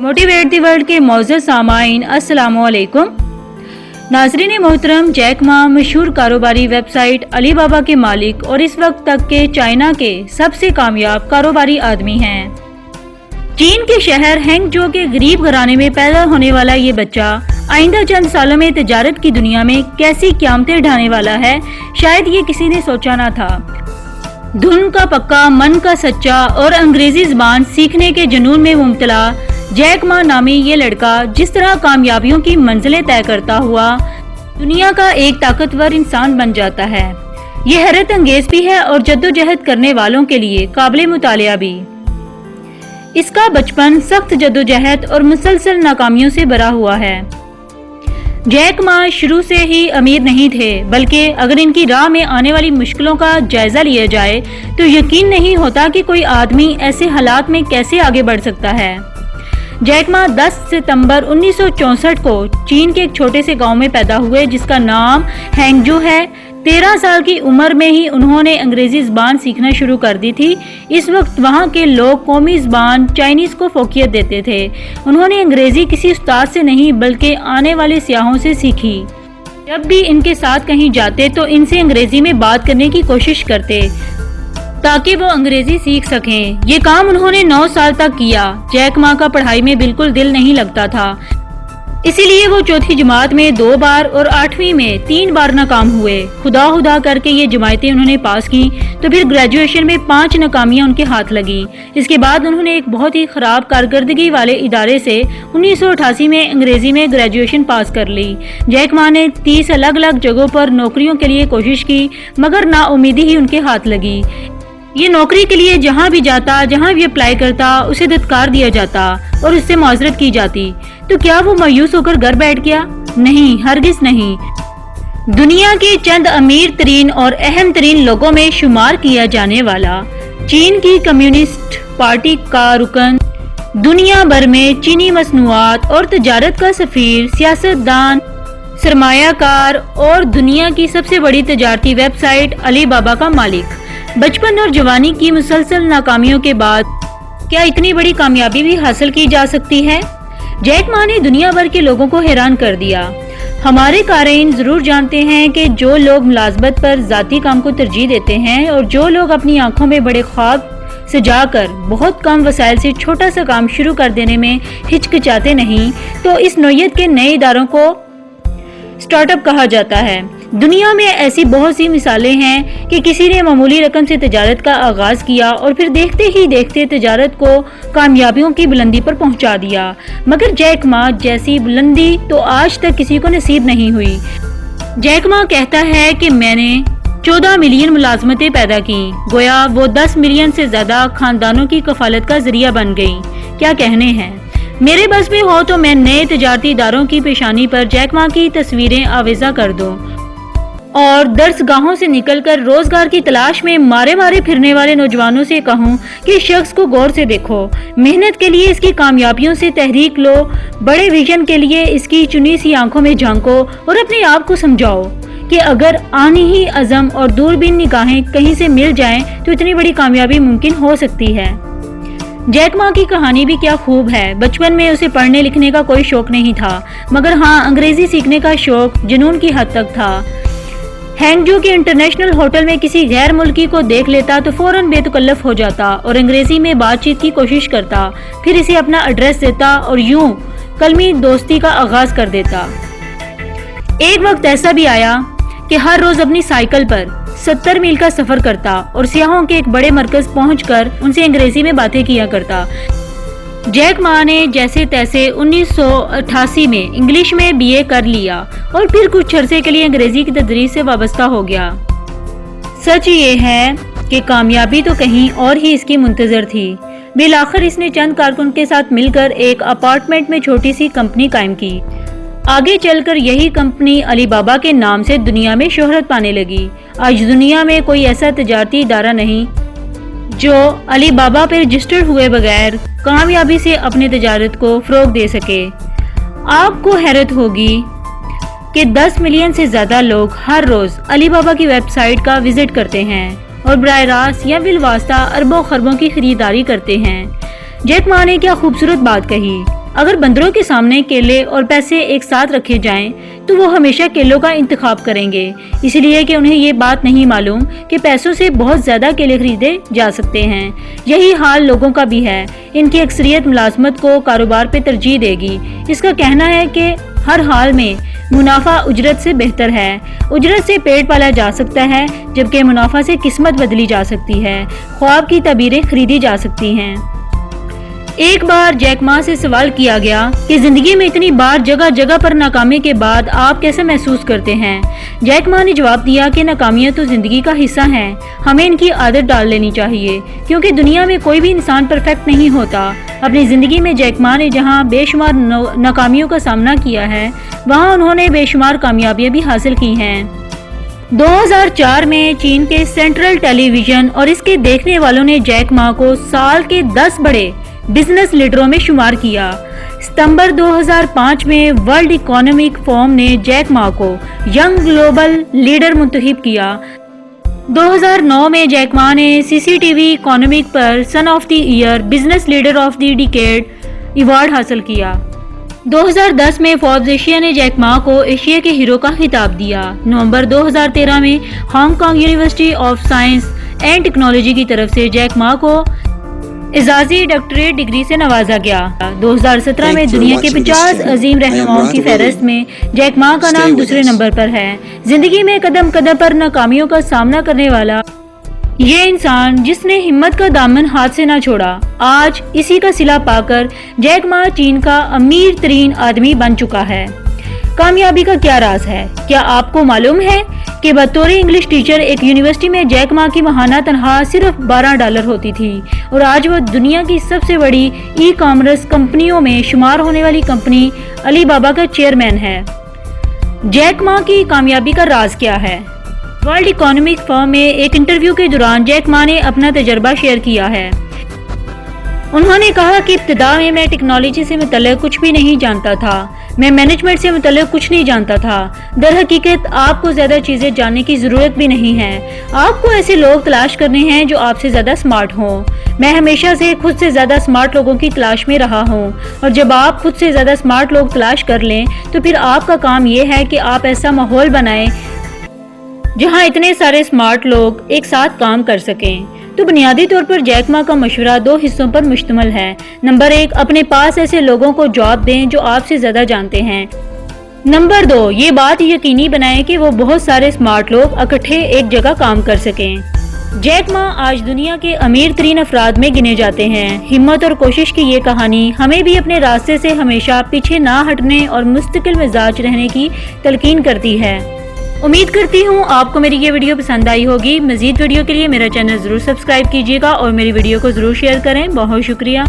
Motivate the world के मौजूद सामाइन अस्सलाम वालेकुम। नाज़रीन मोहतरम, जैक मा मशहूर कारोबारी वेबसाइट अली बाबा के मालिक और इस वक्त तक के चाइना के सबसे कामयाब कारोबारी आदमी हैं। चीन के शहर हैंगजो के गरीब घराने में पैदा होने वाला ये बच्चा आइंदा चंद सालों में तिजारत की दुनिया में कैसी क़यामतें ढाने वाला है, शायद ये किसी ने सोचा ना था। धुन का पक्का, मन का सच्चा और अंग्रेजी ज़बान सीखने के जुनून में मुब्तला जैक मा नामी ये लड़का जिस तरह कामयाबियों की मंजिलें तय करता हुआ दुनिया का एक ताकतवर इंसान बन जाता है, ये हैरत अंगेज भी है और जद्दोजहद करने वालों के लिए काबिल मुतालिया भी। इसका बचपन सख्त जद्दोजहद और मुसलसल नाकामियों से भरा हुआ है। जैक मा शुरू से ही अमीर नहीं थे, बल्कि अगर इनकी राह में आने वाली मुश्किलों का जायजा लिया जाए तो यकीन नहीं होता कि कोई आदमी ऐसे हालात में कैसे आगे बढ़ सकता है। जैक मा 10 सितंबर 1964 को चीन के एक छोटे से गांव में पैदा हुए जिसका नाम हैंगजो है। 13 साल की उम्र में ही उन्होंने अंग्रेजी ज़बान सीखना शुरू कर दी थी। इस वक्त वहाँ के लोग कौमी ज़बान चाइनीज़ को फोकियत देते थे। उन्होंने अंग्रेजी किसी उस्ताद से नहीं बल्कि आने वाले सियाहों से सीखी। जब भी इनके साथ कहीं जाते तो इनसे अंग्रेजी में बात करने की कोशिश करते ताकि वो अंग्रेजी सीख सकें। ये काम उन्होंने 9 साल तक किया। जैक मा का पढ़ाई में बिल्कुल दिल नहीं लगता था, इसीलिए वो चौथी जमात में 2 बार और 8वीं में 3 बार नाकाम हुए। खुदा करके ये जमातें उन्होंने पास की तो फिर ग्रेजुएशन में 5 नाकामियां उनके हाथ लगी। इसके बाद उन्होंने एक बहुत ही ख़राब कारकर्दगी वाले इदारे से 1988 में अंग्रेजी में ग्रेजुएशन पास कर ली। जैक मा ने 30 अलग अलग जगहों पर नौकरियों के लिए कोशिश की, मगर नाउमीदी ही उनके हाथ लगी। ये नौकरी के लिए जहाँ भी जाता, जहाँ भी अप्लाई करता, उसे धत्कार दिया जाता और उससे माजरत की जाती। तो क्या वो मायूस होकर घर बैठ गया? नहीं, हरगिज नहीं। दुनिया के चंद अमीर तरीन और अहम तरीन लोगों में शुमार किया जाने वाला चीन की कम्युनिस्ट पार्टी का रुकन, दुनिया भर में चीनी मसनूआत और तजारत का सफीर, सियासतदान, सरमायाकार और दुनिया की सबसे बड़ी तजारती वेबसाइट अली बाबा का मालिक। बचपन और जवानी की मुसलसल नाकामियों के बाद क्या इतनी बड़ी कामयाबी भी हासिल की जा सकती है? जैक मा ने दुनिया भर के लोगों को हैरान कर दिया। हमारे क़ारीन जरूर जानते हैं कि जो लोग मुलाज़मत पर ज़ाती काम को तरजीह देते हैं और जो लोग अपनी आंखों में बड़े ख्वाब सजाकर बहुत कम वसाइल से छोटा सा काम शुरू कर देने में हिचकिचाते नहीं, तो इस नौयत के नए इदारों को स्टार्टअप कहा जाता है। दुनिया में ऐसी बहुत सी मिसालें हैं कि किसी ने मामूली रकम से तिजारत का आगाज किया और फिर देखते ही देखते तिजारत को कामयाबियों की बुलंदी पर पहुंचा दिया, मगर जैक मा जैसी बुलंदी तो आज तक किसी को नसीब नहीं हुई। जैक मा कहता है कि मैंने 14 मिलियन मुलाजमतें पैदा की, गोया वो 10 मिलियन से ज्यादा खानदानों की कफालत का जरिया बन गई। क्या कहने हैं। मेरे बस में हो तो मैं नए तिजारती इदारों की पेशानी पर जैक मा की तस्वीरें आवेजा कर दूं और दर्सगाहों से निकलकर रोजगार की तलाश में मारे मारे फिरने वाले नौजवानों से कहूं कि इस शख्स को गौर से देखो, मेहनत के लिए इसकी कामयाबियों से तहरीक लो, बड़े विजन के लिए इसकी चुनी सी आंखों में झांको और अपने आप को समझाओ कि अगर आनी ही अज़म और दूरबीन निगाहें कहीं से मिल जाएं तो इतनी बड़ी कामयाबी मुमकिन हो सकती है। जैक मा की कहानी भी क्या खूब है। बचपन में उसे पढ़ने लिखने का कोई शौक नहीं था, मगर हाँ, अंग्रेजी सीखने का शौक जुनून की हद तक था। हैंगजो के इंटरनेशनल होटल में किसी गैर मुल्की को देख लेता तो फौरन बेतकल्लफ हो जाता और अंग्रेजी में बातचीत की कोशिश करता, फिर इसे अपना एड्रेस देता और यूं कलमी दोस्ती का आगाज कर देता। एक वक्त ऐसा भी आया कि हर रोज अपनी साइकिल पर 70 मील का सफर करता और सियाहों के एक बड़े मरकज पहुंचकर उनसे अंग्रेजी में बातें किया करता। जैक मा ने जैसे तैसे 1988 में इंग्लिश में बीए कर लिया और फिर कुछ अरसे के लिए अंग्रेजी की तदरीस से वाबस्ता हो गया। सच ये है कि कामयाबी तो कहीं और ही इसकी मुंतजर थी। बिलाखिर इसने चंद कारकुन के साथ मिलकर एक अपार्टमेंट में छोटी सी कंपनी कायम की। आगे चलकर यही कंपनी अली बाबा के नाम से दुनिया में शोहरत पाने लगी। आज दुनिया में कोई ऐसा तिजारती इदारा नहीं जो अली बाबा पर रजिस्टर्ड हुए बगैर कामयाबी से अपने तिजारत को फ़रोग दे सके। आपको हैरत होगी कि 10 मिलियन से ज़्यादा लोग हर रोज़ अली बाबा की वेबसाइट का विज़िट करते हैं और बराह रास्त या बिलवास्ता अरबों खरबों की खरीदारी करते हैं। जैक मा ने क्या खूबसूरत बात कही। اگر بندروں کے سامنے کیلے اور پیسے ایک ساتھ رکھے جائیں تو وہ ہمیشہ کیلوں کا انتخاب کریں گے، اس لیے کہ انہیں یہ بات نہیں معلوم کہ پیسوں سے بہت زیادہ کیلے خریدے جا سکتے ہیں۔ یہی حال لوگوں کا بھی ہے، ان کی اکثریت ملازمت کو کاروبار پہ ترجیح دے گی۔ اس کا کہنا ہے کہ ہر حال میں منافع اجرت سے بہتر ہے، اجرت سے پیٹ پالا جا سکتا ہے جبکہ منافع سے قسمت بدلی جا سکتی ہے، خواب کی تعبیریں خریدی جا سکتی ہیں۔ ایک بار جیک ما سے سوال کیا گیا کہ زندگی میں اتنی بار جگہ جگہ پر ناکامی کے بعد آپ کیسے محسوس کرتے ہیں؟ جیک ما نے جواب دیا کہ ناکامیاں تو زندگی کا حصہ ہیں، ہمیں ان کی عادت ڈال لینی چاہیے، کیونکہ دنیا میں کوئی بھی انسان پرفیکٹ نہیں ہوتا۔ اپنی زندگی میں جیک ما نے جہاں بے شمار ناکامیوں کا سامنا کیا ہے، وہاں انہوں نے بے شمار کامیابیاں بھی حاصل کی ہیں۔ 2004 میں چین کے سینٹرل ٹیلی ویژن اور اس کے دیکھنے والوں نے جیک ما کو سال کے 10 بڑے بزنس لیڈروں میں شمار کیا۔ ستمبر 2005 میں ورلڈ اکنامک فورم نے جیک ما کو ینگ گلوبل لیڈر منتخب کیا۔ 2009 میں جیک ما نے CCTV اکنامک پر سن of the year business leader of the decade award حاصل کیا۔ 2010 میں فوربس ایشیا نے جیک ما کو ایشیا کے ہیرو کا خطاب دیا۔ نومبر 2013 میں Hong Kong university of science and technology کی طرف سے جیک ما کو اعزازی ڈاکٹریٹ ڈگری سے نوازا گیا۔ 2017 میں دنیا کے 50 عظیم رہنماؤں کی فہرست میں جیک ما کا نام دوسرے نمبر پر ہے۔ زندگی میں قدم قدم پر ناکامیوں کا سامنا کرنے والا یہ انسان جس نے ہمت کا دامن ہاتھ سے نہ چھوڑا، آج اسی کا صلہ پا کر جیک ما چین کا امیر ترین آدمی بن چکا ہے۔ کامیابی کا کیا راز ہے؟ کیا آپ کو معلوم ہے کہ بطور انگلش ٹیچر ایک یونیورسٹی میں جیک ما کی ماہانہ تنخواہ صرف $12 ہوتی تھی اور آج وہ دنیا کی سب سے بڑی ای کامرس کمپنیوں میں شمار ہونے والی کمپنی علی بابا کا چیئرمین ہے۔ جیک ما کی کامیابی کا راز کیا ہے؟ ورلڈ اکنامک فورم میں ایک انٹرویو کے دوران جیک ما نے اپنا تجربہ شیئر کیا ہے۔ انہوں نے کہا کہ ابتدا میں ٹیکنالوجی سے متعلق کچھ بھی نہیں جانتا تھا، میں مینجمنٹ سے متعلق کچھ نہیں جانتا تھا۔ در حقیقت آپ کو زیادہ چیزیں جاننے کی ضرورت بھی نہیں ہے، آپ کو ایسے لوگ تلاش کرنے ہیں جو آپ سے زیادہ سمارٹ ہوں۔ میں ہمیشہ سے خود سے زیادہ سمارٹ لوگوں کی تلاش میں رہا ہوں، اور جب آپ خود سے زیادہ سمارٹ لوگ تلاش کر لیں تو پھر آپ کا کام یہ ہے کہ آپ ایسا ماحول بنائیں جہاں اتنے سارے سمارٹ لوگ ایک ساتھ کام کر سکیں۔ تو بنیادی طور پر جیک ما کا مشورہ 2 حصوں پر مشتمل ہے۔ نمبر 1، اپنے پاس ایسے لوگوں کو جاب دیں جو آپ سے زیادہ جانتے ہیں۔ نمبر 2، یہ بات یقینی بنائیں کہ وہ بہت سارے سمارٹ لوگ اکٹھے ایک جگہ کام کر سکیں۔ جیک ما آج دنیا کے امیر ترین افراد میں گنے جاتے ہیں۔ ہمت اور کوشش کی یہ کہانی ہمیں بھی اپنے راستے سے ہمیشہ پیچھے نہ ہٹنے اور مستقل مزاج رہنے کی تلقین کرتی ہے۔ امید کرتی ہوں آپ کو میری یہ ویڈیو پسند آئی ہوگی۔ مزید ویڈیو کے لیے میرا چینل ضرور سبسکرائب کیجیے گا اور میری ویڈیو کو ضرور شیئر کریں۔ بہت شکریہ۔